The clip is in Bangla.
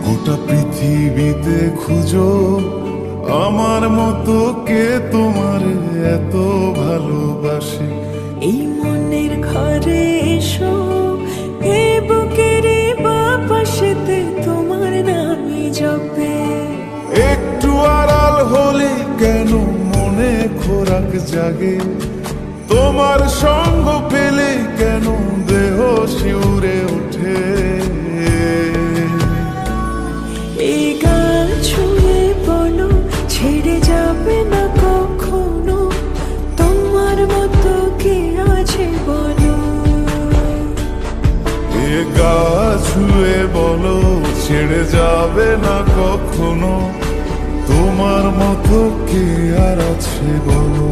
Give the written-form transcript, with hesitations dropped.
গোটা পৃথিবীতে খুঁজো আমার মতো কে তোমার এত ভালোবাসে। এই মনের ঘরে এসো, এই বুকের বাপাশেতে তোমার নামই জপে। একটু আড়াল হলে কেন মনে খোরাক জাগে, তোমার সঙ্গ পেলে কেন দেহ শিউরে ওঠে। এই গাল ছুঁয়ে বলো ছেড়ে যাবে না কখনো, তোমার মতো কে আছে বলো। এ গা ছুঁয়ে বলো ছেড়ে যাবে না কখনো, তোমার মতো কে আর আছে বলো।